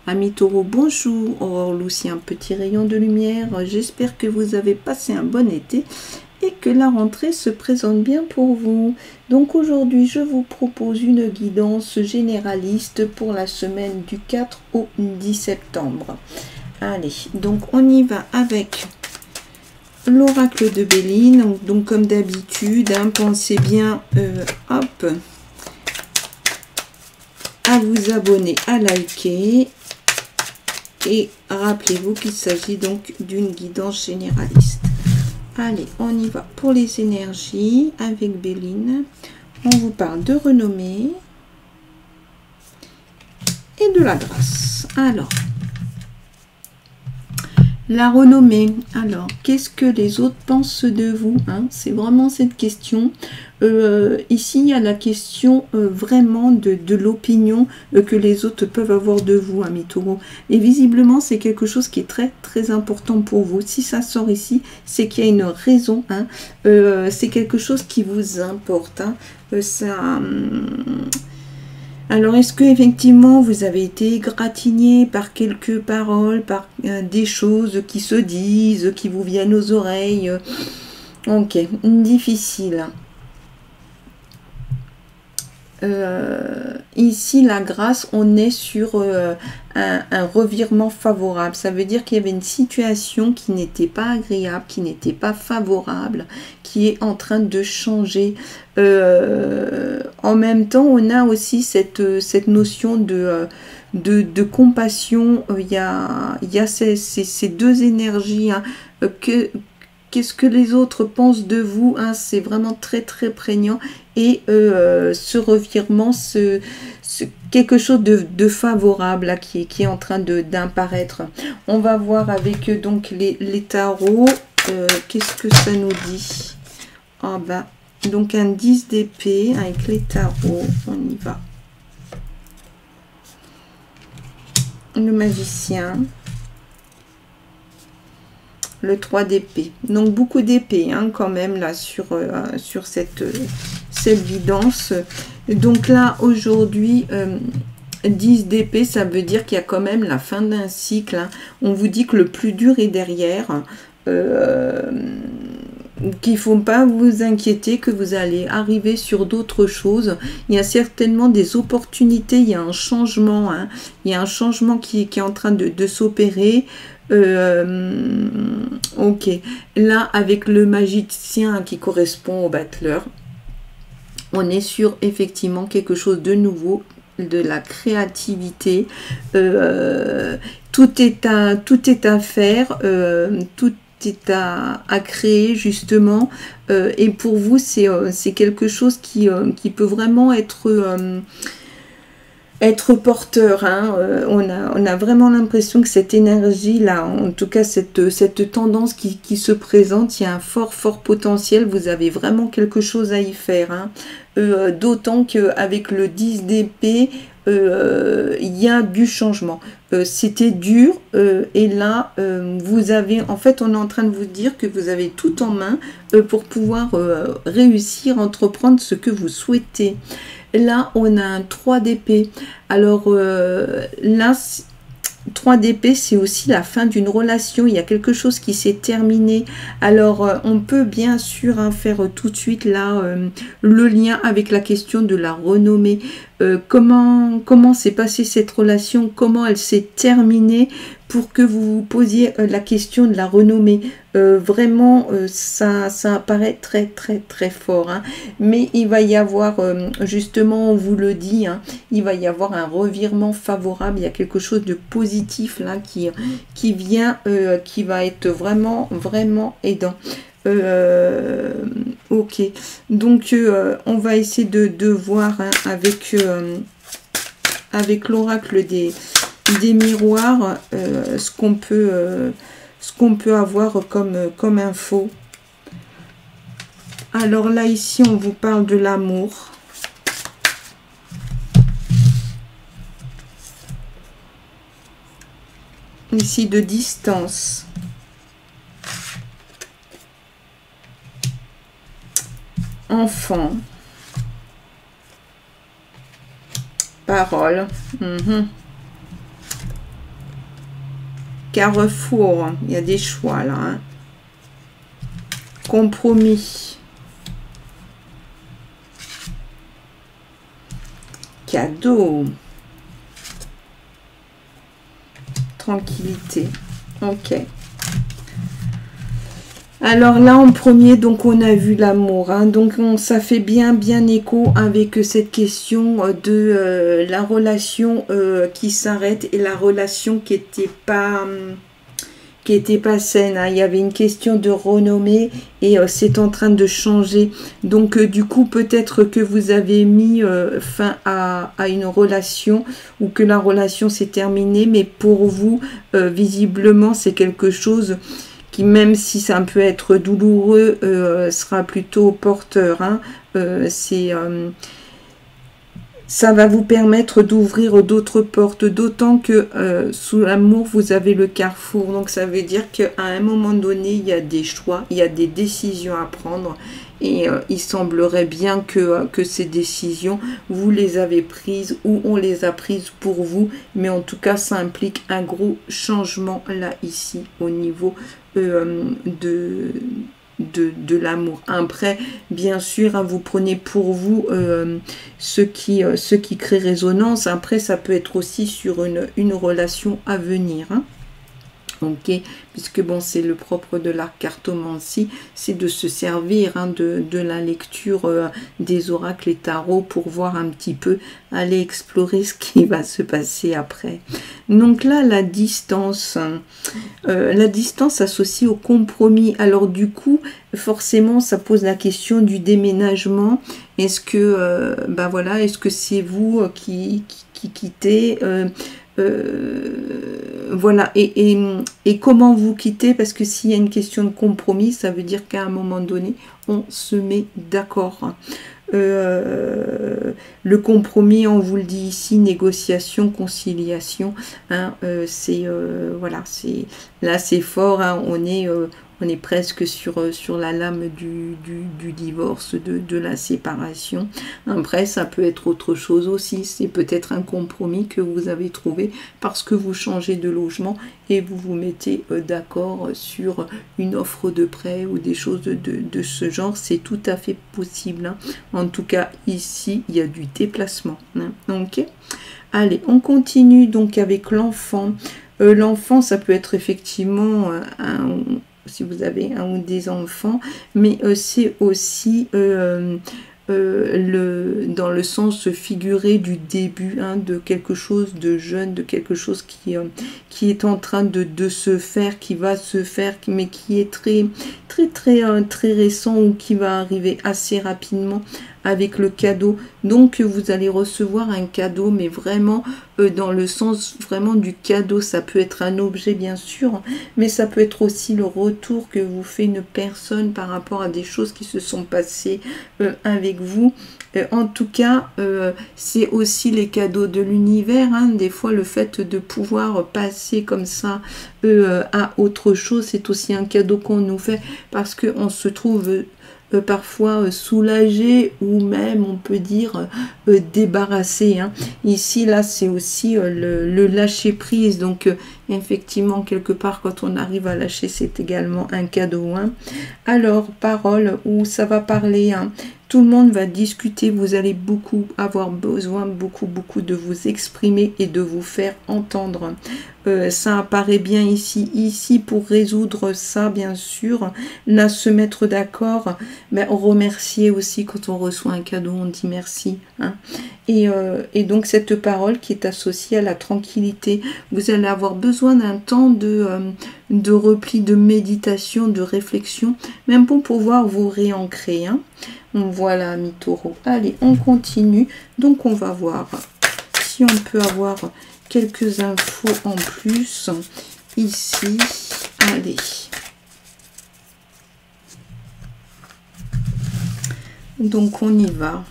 Amis taureaux, bonjour. Aurore Lucien, petit rayon de lumière. J'espère que vous avez passé un bon été et que la rentrée se présente bien pour vous. Donc aujourd'hui, je vous propose une guidance généraliste pour la semaine du 4 au 10 septembre. Allez, donc on y va avec l'oracle de Béline. Donc comme d'habitude, pensez bien hop, à vous abonner, à liker. Et rappelez-vous qu'il s'agit donc d'une guidance généraliste. Allez, on y va pour les énergies avec Béline. On vous parle de renommée et de la grâce. Alors, la renommée. Alors, qu'est-ce que les autres pensent de vous, C'est vraiment cette question. Ici, il y a la question vraiment de l'opinion que les autres peuvent avoir de vous, amis taureaux. Et visiblement, c'est quelque chose qui est très, très important pour vous. Si ça sort ici, c'est qu'il y a une raison. C'est quelque chose qui vous importe. Alors, est-ce que effectivement vous avez été égratigné par quelques paroles, par des choses qui se disent, qui vous viennent aux oreilles? Ok, difficile. Ici, la grâce, on est sur un revirement favorable. Ça veut dire qu'il y avait une situation qui n'était pas agréable, qui n'était pas favorable, qui est en train de changer. En même temps, on a aussi cette notion de compassion. Il y a ces deux énergies. Qu'est-ce que les autres pensent de vous? C'est vraiment très très prégnant. Et ce revirement, quelque chose de favorable là, qui est en train d'apparaître. On va voir avec donc les tarots. Qu'est-ce que ça nous dit? Donc un 10 d'épée avec les tarots. On y va. Le magicien. Le 3 d'épée. Donc beaucoup d'épée quand même là sur cette guidance. Donc là aujourd'hui 10 d'épée, ça veut dire qu'il y a quand même la fin d'un cycle. On vous dit que le plus dur est derrière. Qu'il ne faut pas vous inquiéter, que vous allez arriver sur d'autres choses. Il y a certainement des opportunités, il y a un changement. Il y a un changement qui est en train de s'opérer. Ok, là avec le magicien qui correspond au battleur, on est sur effectivement quelque chose de nouveau, de la créativité. Tout est à faire, tout est à créer justement. Et pour vous, c'est quelque chose qui peut vraiment être porteur. On a vraiment l'impression que cette énergie là, en tout cas cette tendance qui se présente, il y a un fort potentiel. Vous avez vraiment quelque chose à y faire. D'autant qu'avec le 10 d'épée, il y a du changement. C'était dur et là vous avez, en fait on est en train de vous dire que vous avez tout en main pour pouvoir réussir, entreprendre ce que vous souhaitez. Là, on a un 3 d'épée. Alors là, 3 d'épée, c'est aussi la fin d'une relation. Il y a quelque chose qui s'est terminé. Alors, on peut bien sûr faire tout de suite là le lien avec la question de la renommée. Comment s'est passée cette relation? Comment elle s'est terminée? Pour que vous vous posiez la question de la renommée. Vraiment, ça apparaît très très fort. Mais il va y avoir, justement, on vous le dit, il va y avoir un revirement favorable. Il y a quelque chose de positif là qui vient, qui va être vraiment aidant. Ok, donc on va essayer de voir avec l'oracle des miroirs, ce qu'on peut avoir comme info. Alors là, ici, on vous parle de l'amour. Ici, de distance. Enfant. Parole. Carrefour, il y a des choix là. Hein. Compromis. Cadeau. Tranquillité. Ok. Alors là, en premier, donc on a vu l'amour. Hein, donc ça fait bien écho avec cette question de la relation qui s'arrête et la relation qui était pas saine. Hein. Il y avait une question de renommée et c'est en train de changer. Donc du coup, peut-être que vous avez mis fin à une relation ou que la relation s'est terminée, mais pour vous, visiblement, c'est quelque chose qui, même si ça peut être douloureux, sera plutôt porteur. Hein. Ça va vous permettre d'ouvrir d'autres portes, d'autant que sous l'amour, vous avez le carrefour. Donc ça veut dire qu'à un moment donné, il y a des choix, il y a des décisions à prendre. Et il semblerait bien que ces décisions, vous les avez prises ou on les a prises pour vous. Mais en tout cas, ça implique un gros changement là, ici, au niveau de l'amour. Après, bien sûr, hein, vous prenez pour vous ce qui crée résonance. Après, ça peut être aussi sur une relation à venir. Hein. Ok, puisque bon, c'est le propre de la cartomancie, c'est de se servir hein, de la lecture des oracles et tarots pour voir un petit peu, aller explorer ce qui va se passer après. Donc là, la distance associée au compromis. Alors du coup, forcément, ça pose la question du déménagement. Est-ce que, voilà, est-ce que c'est vous qui quittez voilà, et comment vous quittez, parce que s'il y a une question de compromis, ça veut dire qu'à un moment donné, on se met d'accord. Le compromis, on vous le dit ici, négociation, conciliation, hein, voilà, là c'est fort, hein, on est presque sur la lame du divorce, de la séparation. Après, ça peut être autre chose aussi. C'est peut-être un compromis que vous avez trouvé parce que vous changez de logement et vous vous mettez d'accord sur une offre de prêt ou des choses de ce genre. C'est tout à fait possible. Hein. En tout cas, ici, il y a du déplacement. Hein. Ok. Allez, on continue donc avec l'enfant. L'enfant, ça peut être effectivement si vous avez un ou des enfants, mais c'est aussi dans le sens figuré du début hein, de quelque chose de jeune, de quelque chose qui est en train de se faire, qui va se faire, mais qui est très récent ou qui va arriver assez rapidement avec le cadeau. Donc vous allez recevoir un cadeau, mais vraiment dans le sens vraiment du cadeau. Ça peut être un objet bien sûr, mais ça peut être aussi le retour que vous fait une personne par rapport à des choses qui se sont passées avec vous. En tout cas, c'est aussi les cadeaux de l'univers. Hein. Des fois, le fait de pouvoir passer comme ça à autre chose, c'est aussi un cadeau qu'on nous fait parce qu'on se trouve parfois soulagé ou même on peut dire débarrassé. Hein. Ici, là, c'est aussi le lâcher prise. Donc, effectivement, quelque part, quand on arrive à lâcher, c'est également un cadeau. Hein. Alors, parole où ça va parler. Hein. Tout le monde va discuter, vous allez avoir besoin beaucoup de vous exprimer et de vous faire entendre. Ça apparaît bien ici pour résoudre ça, bien sûr. Là, se mettre d'accord, mais remercier aussi quand on reçoit un cadeau, on dit merci. Hein. Et donc, cette parole qui est associée à la tranquillité, vous allez avoir besoin d'un temps de repli, de méditation, de réflexion, même pour pouvoir vous réancrer. Hein. Voilà, mi taureau. Allez, on continue. Donc, on va voir si on peut avoir quelques infos en plus ici. Allez. Donc, on y va.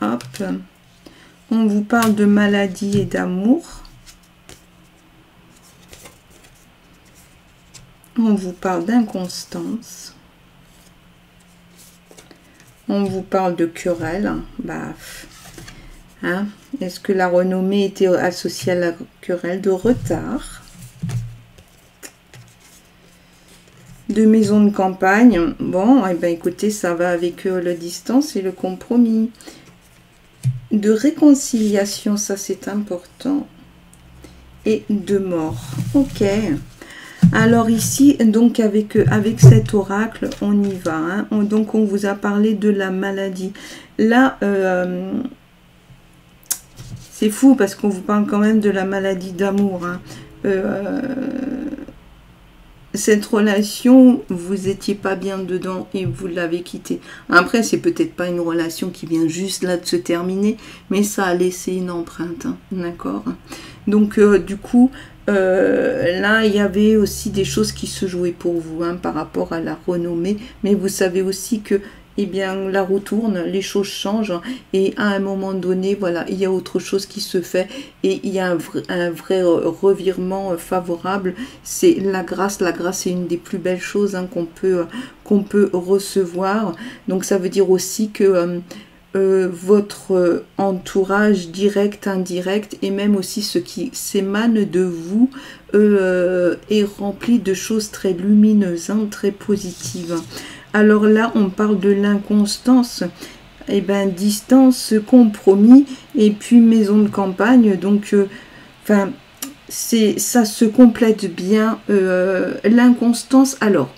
Hop. On vous parle de maladie et d'amour. On vous parle d'inconstance. On vous parle de querelle. Hein? Est-ce que la renommée était associée à la querelle? De retard? de maison de campagne. Bon, et ben écoutez, ça va avec la distance et le compromis. De réconciliation, ça c'est important. Et de mort. Ok. Alors ici, donc avec cet oracle, on y va. Hein. Donc on vous a parlé de la maladie. Là, c'est fou parce qu'on vous parle quand même de la maladie d'amour. Hein. Cette relation, vous étiez pas bien dedans et vous l'avez quittée. Après, c'est peut-être pas une relation qui vient juste là de se terminer, mais ça a laissé une empreinte. Hein. D'accord? Donc du coup, là, il y avait aussi des choses qui se jouaient pour vous hein, par rapport à la renommée. Mais vous savez aussi que, eh bien, la roue tourne, les choses changent. Et à un moment donné, voilà, il y a autre chose qui se fait. Et il y a un vrai revirement favorable. C'est la grâce. La grâce est une des plus belles choses hein, qu'on peut recevoir. Donc, ça veut dire aussi que... votre entourage direct, indirect et même aussi ce qui s'émane de vous est rempli de choses très lumineuses, hein, très positives. Alors là, on parle de l'inconstance, et ben distance, compromis et puis maison de campagne. Donc, enfin, ça se complète bien. L'inconstance, alors.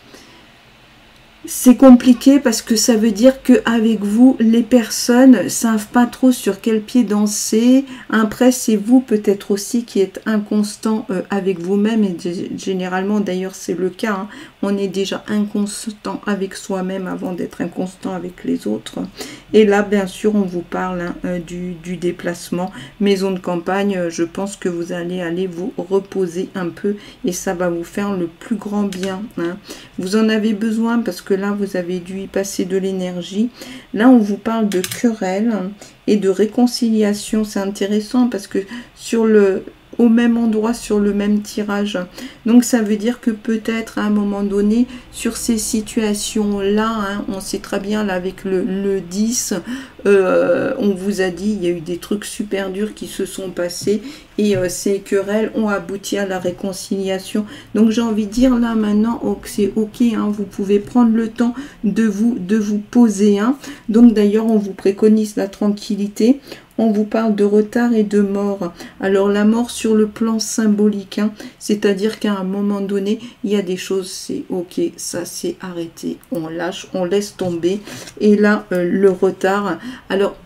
C'est compliqué parce que ça veut dire qu'avec vous, les personnes ne savent pas trop sur quel pied danser. Après, c'est vous peut-être aussi qui êtes inconstant avec vous-même. Et généralement, d'ailleurs, c'est le cas. Hein. On est déjà inconstant avec soi-même avant d'être inconstant avec les autres. Et là, bien sûr, on vous parle hein, du déplacement. Maison de campagne, je pense que vous allez aller vous reposer un peu. Et ça va vous faire le plus grand bien. Hein. Vous en avez besoin parce que là, vous avez dû y passer de l'énergie. Là, on vous parle de querelle et de réconciliation. C'est intéressant parce que au même endroit, sur le même tirage. Donc, ça veut dire que peut-être à un moment donné, sur ces situations-là, hein, on sait très bien, là, avec le 10, on vous a dit, il y a eu des trucs super durs qui se sont passés et ces querelles ont abouti à la réconciliation. Donc, j'ai envie de dire, là, maintenant, c'est OK, hein, vous pouvez prendre le temps de vous poser. Hein. Donc, d'ailleurs, on vous préconise la tranquillité. On vous parle de retard et de mort. Alors la mort sur le plan symbolique, hein, c'est-à-dire qu'à un moment donné, il y a des choses, c'est ok, ça c'est arrêté, on lâche, on laisse tomber. Et là, le retard, alors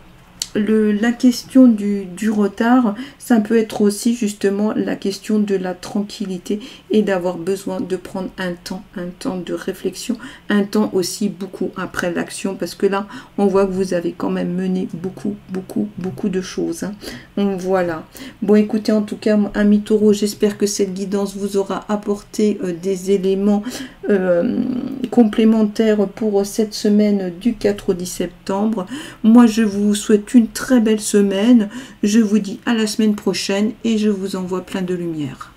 la question du retard, ça peut être aussi justement la question de la tranquillité et d'avoir besoin de prendre un temps de réflexion, un temps aussi beaucoup après l'action, parce que là, on voit que vous avez quand même mené beaucoup de choses. Hein. Donc, voilà. Bon, écoutez, en tout cas, ami Taureau, j'espère que cette guidance vous aura apporté des éléments complémentaires pour cette semaine du 4 au 10 septembre. Moi, je vous souhaite une très belle semaine. Je vous dis à la semaine prochaine et je vous envoie plein de lumière.